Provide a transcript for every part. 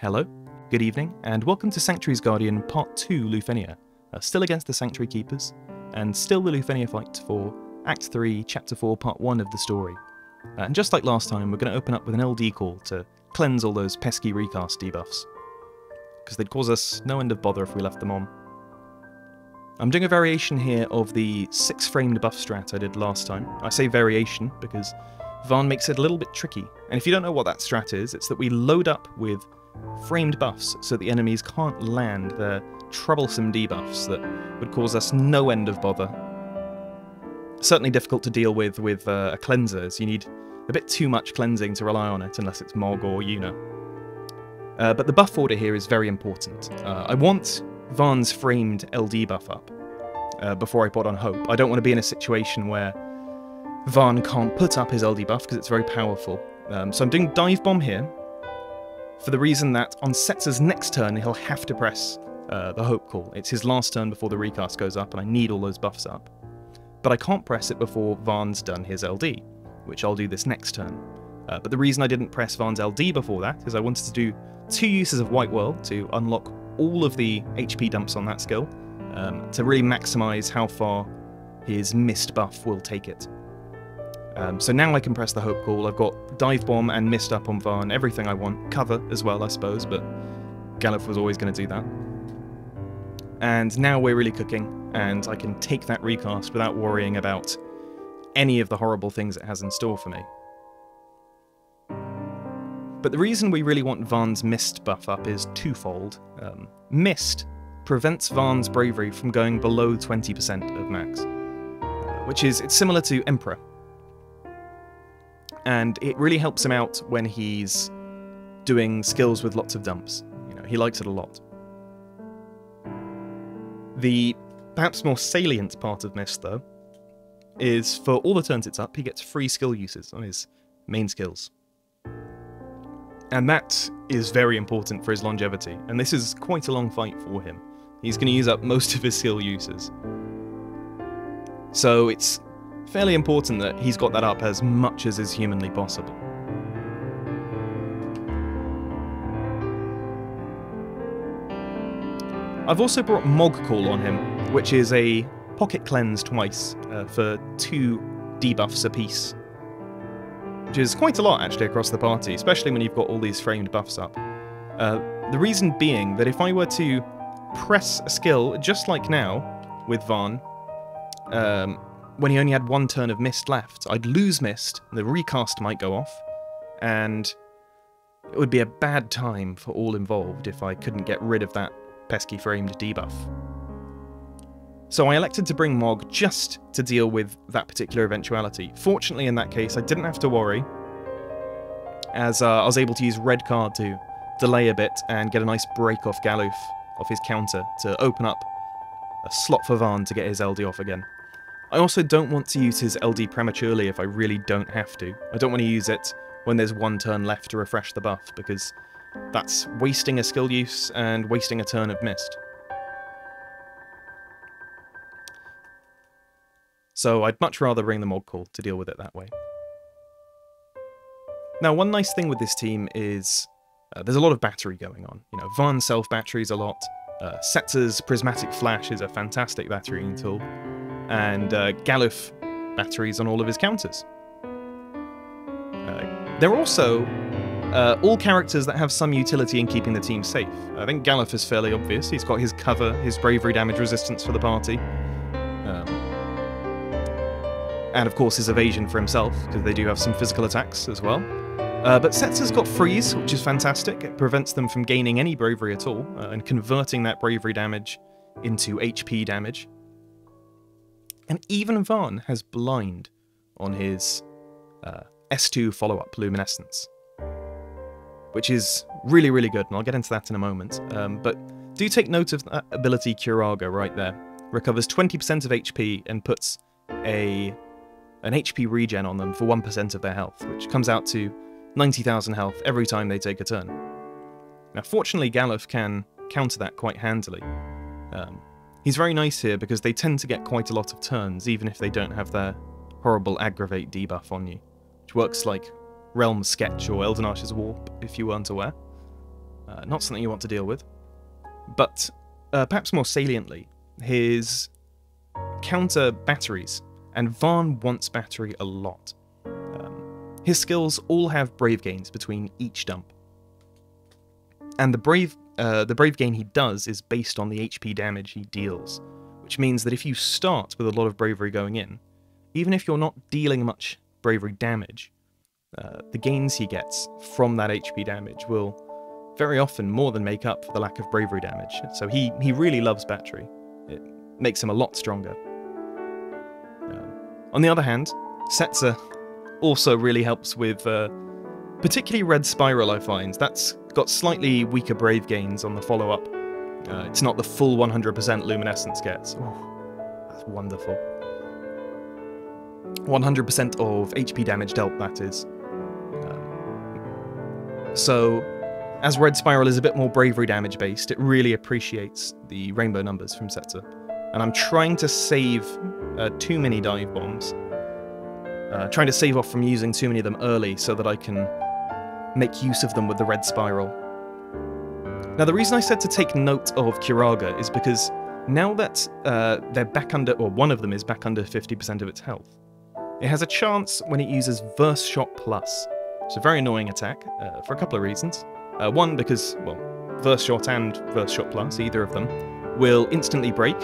Hello, good evening, and welcome to Sanctuary's Guardian Part 2 Lufenia. Still against the Sanctuary Keepers, and still the Lufenia fight for Act 3, Chapter 4, Part 1 of the story. And just like last time, we're going to open up with an LD call to cleanse all those pesky recast debuffs, because they'd cause us no end of bother if we left them on. I'm doing a variation here of the 6-framed buff strat I did last time. I say variation because Vaan makes it a little bit tricky, and if you don't know what that strat is, it's that we load up with framed buffs so the enemies can't land their troublesome debuffs that would cause us no end of bother. Certainly difficult to deal with a cleanser, as you need a bit too much cleansing to rely on it unless it's Mog or Yuna. But the buff order here is very important. I want Vaan's framed LD buff up before I put on Hope. I don't want to be in a situation where Vaan can't put up his LD buff because it's very powerful. So I'm doing Dive Bomb here, for the reason that on Setzer's next turn he'll have to press the Hope Call. It's his last turn before the recast goes up, and I need all those buffs up. But I can't press it before Vaan's done his LD, which I'll do this next turn. But the reason I didn't press Vaan's LD before that is I wanted to do 2 uses of White Whirl to unlock all of the HP dumps on that skill, to really maximise how far his Mist buff will take it. So now I can press the Hope Call. I've got Dive Bomb and Mist up on Vaan, everything I want. Cover as well, I suppose, but Galuf was always going to do that. And now we're really cooking, and I can take that recast without worrying about any of the horrible things it has in store for me. But the reason we really want Vaan's Mist buff up is twofold. Mist prevents Vaan's bravery from going below 20% of max, which is, it's similar to Emperor. And it really helps him out when he's doing skills with lots of dumps. You know, he likes it a lot. The perhaps more salient part of Mist, though, is for all the turns it's up, he gets free skill uses on his main skills. And that is very important for his longevity, and this is quite a long fight for him. He's going to use up most of his skill uses. So it's fairly important that he's got that up as much as is humanly possible. I've also brought Mog Call on him, which is a pocket cleanse twice for 2 debuffs apiece. Which is quite a lot actually across the party, especially when you've got all these framed buffs up. The reason being that if I were to press a skill, just like now with Vaan, when he only had 1 turn of Mist left, I'd lose Mist, the recast might go off, and it would be a bad time for all involved if I couldn't get rid of that pesky framed debuff. So I elected to bring Mog just to deal with that particular eventuality. Fortunately in that case I didn't have to worry, as I was able to use red card to delay a bit and get a nice break off Galuf, off his counter, to open up a slot for Vaan to get his LD off again. I also don't want to use his LD prematurely if I really don't have to. I don't want to use it when there's 1 turn left to refresh the buff, because that's wasting a skill use and wasting a turn of Mist. So I'd much rather bring the Mog Call to deal with it that way. Now, one nice thing with this team is there's a lot of battery going on. You know, Vaan self-batteries a lot, Setzer's Prismatic Flash is a fantastic batterying tool, and Galuf batteries on all of his counters. They're also all characters that have some utility in keeping the team safe. I think Galuf is fairly obvious. He's got his cover, his bravery damage resistance for the party, and of course his evasion for himself, because they do have some physical attacks as well. But Setzer's got freeze, which is fantastic. It prevents them from gaining any bravery at all, and converting that bravery damage into HP damage. And even Vaan has blind on his S2 follow-up Luminescence, which is really, really good, and I'll get into that in a moment. But do take note of that ability Curaga right there. Recovers 20% of HP and puts an HP regen on them for 1% of their health, which comes out to 90,000 health every time they take a turn. Now, fortunately, Galuf can counter that quite handily. He's very nice here because they tend to get quite a lot of turns, even if they don't have their horrible Aggravate debuff on you, which works like Realm Sketch or Elden Archer's Warp, if you weren't aware. Not something you want to deal with. But perhaps more saliently, his counter batteries, and Vaan wants battery a lot. His skills all have brave gains between each dump. And the brave gain he does is based on the HP damage he deals, which means that if you start with a lot of bravery going in, even if you're not dealing much bravery damage, the gains he gets from that HP damage will very often more than make up for the lack of bravery damage. So he really loves battery. It makes him a lot stronger. On the other hand, Setzer also really helps with particularly Red Spiral, I find. That's got slightly weaker brave gains on the follow-up. It's not the full 100% luminescence gets. Oh, that's wonderful. 100% of HP damage dealt, that is. So, as Red Spiral is a bit more bravery damage based, it really appreciates the rainbow numbers from Setzer. And I'm trying to save too many dive bombs. Trying to save off from using too many of them early so that I can make use of them with the Red Spiral. Now, the reason I said to take note of Curaga is because now that they're back under, or one of them is back under 50% of its health, it has a chance when it uses Verse Shot Plus. It's a very annoying attack for a couple of reasons. One, because, well, Verse Shot and Verse Shot Plus, either of them, will instantly break,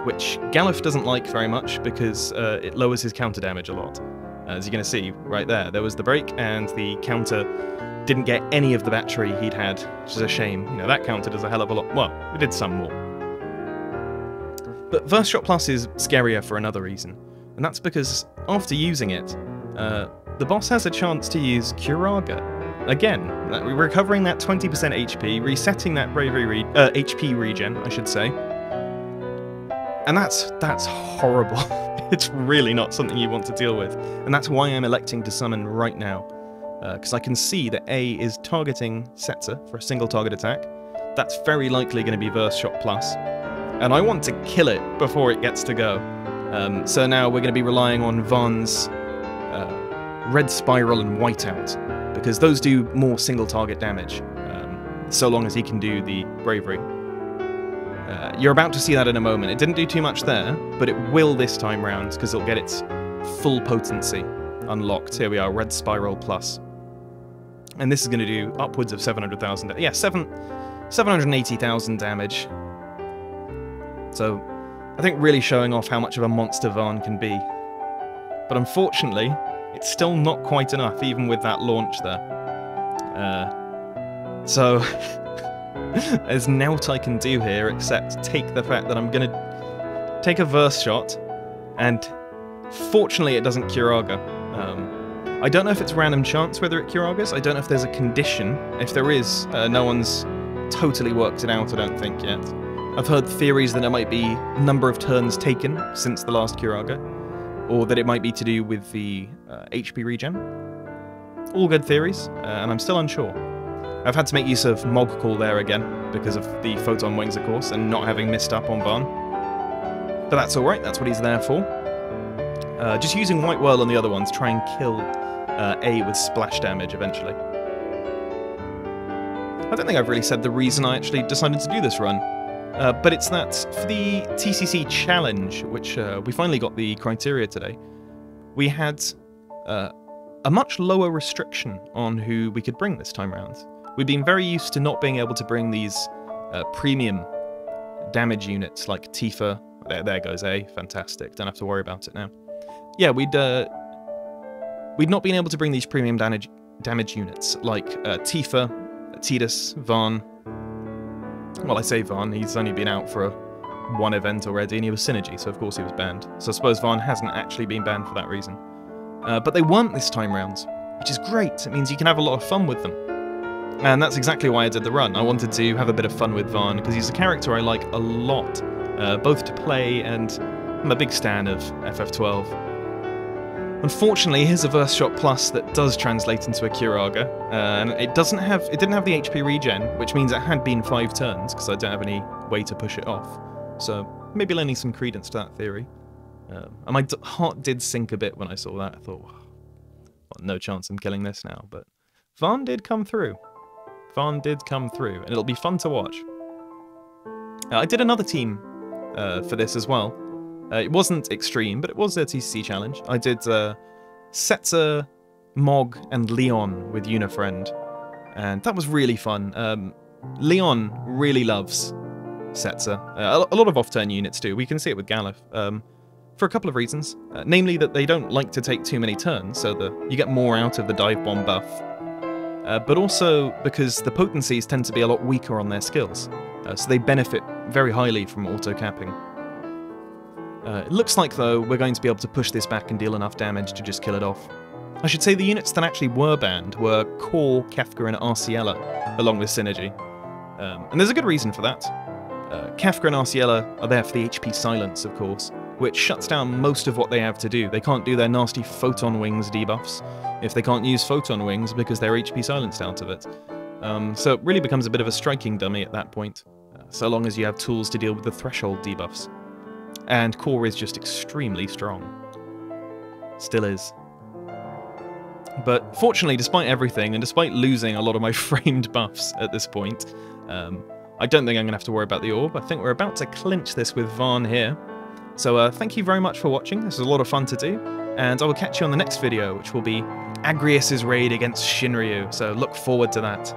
which Galuf doesn't like very much because it lowers his counter damage a lot. As you're going to see right there was the break, and the counter didn't get any of the battery he'd had, which is a shame. You know, that counter does a hell of a lot. Well, it did some more. But Verse Shot Plus is scarier for another reason, and that's because after using it, the boss has a chance to use Curaga. Again, recovering that 20% HP, resetting that bravery HP regen, I should say. And that's horrible. It's really not something you want to deal with. And that's why I'm electing to summon right now. Because I can see that A is targeting Setzer for a single target attack. That's very likely going to be Verse Shot Plus. And I want to kill it before it gets to go. So now we're going to be relying on Vaan's Red Spiral and Whiteout, because those do more single target damage, so long as he can do the bravery. You're about to see that in a moment. It didn't do too much there, but it will this time round, because it'll get its full potency unlocked. Here we are, Red Spiral Plus. And this is going to do upwards of 700,000... Yeah, 780,000 damage. So, I think really showing off how much of a monster Vaan can be. But unfortunately, it's still not quite enough, even with that launch there. So, there's naught I can do here except take the fact that I'm going to take a Verse Shot, and fortunately it doesn't Curaga. I don't know if it's random chance whether it Curagas. I don't know if there's a condition. If there is, no one's totally worked it out, I don't think, yet. I've heard theories that it might be number of turns taken since the last Curaga, or that it might be to do with the HP regen. All good theories, and I'm still unsure. I've had to make use of Mog Call there again, because of the Photon Wings, of course, and not having missed up on Vaan. But that's alright, that's what he's there for. Just using White Whirl on the other ones, try and kill A with splash damage eventually. I don't think I've really said the reason I actually decided to do this run. But it's that for the TCC challenge, which we finally got the criteria today, we had a much lower restriction on who we could bring this time around. We've been very used to not being able to bring these premium damage units like Tifa. There goes A, fantastic, don't have to worry about it now. Yeah, we'd not been able to bring these premium damage units like Tifa, Tidus, Vaan. Well, I say Vaan, he's only been out for one event already, and he was Synergy, so of course he was banned. So I suppose Vaan hasn't actually been banned for that reason. But they weren't this time round, which is great. It means you can have a lot of fun with them. And that's exactly why I did the run. I wanted to have a bit of fun with Vaan, because he's a character I like a lot, both to play and I'm a big stan of FF12. Unfortunately, here's a Verse Shot Plus that does translate into a Curaga, and it didn't have the HP regen, which means it had been 5 turns, because I don't have any way to push it off. So maybe lending some credence to that theory. And my heart did sink a bit when I saw that. I thought, well, no chance I'm killing this now, but Vaan did come through. Vaan did come through, and it'll be fun to watch. I did another team for this as well. It wasn't extreme, but it was a TCC challenge. I did Setzer, Mog, and Leon with Unifriend, and that was really fun. Leon really loves Setzer. A lot of off-turn units too. We can see it with Galuf. For a couple of reasons. Namely that they don't like to take too many turns, so that you get more out of the dive bomb buff. But also because the potencies tend to be a lot weaker on their skills, so they benefit very highly from auto-capping. It looks like, though, we're going to be able to push this back and deal enough damage to just kill it off. I should say the units that actually were banned were Core, Kefka, and Arciella, along with Synergy. And there's a good reason for that. Kefka and Arciella are there for the HP silence, of course, which shuts down most of what they have to do. They can't do their nasty Photon Wings debuffs if they can't use Photon Wings because they're HP silenced out of it. So it really becomes a bit of a striking dummy at that point, so long as you have tools to deal with the threshold debuffs. And Core is just extremely strong. Still is. But fortunately, despite everything, and despite losing a lot of my framed buffs at this point, I don't think I'm going to have to worry about the orb. I think we're about to clinch this with Vaan here. So thank you very much for watching. This was a lot of fun to do, and I will catch you on the next video, which will be Agrius's raid against Shinryu, so look forward to that.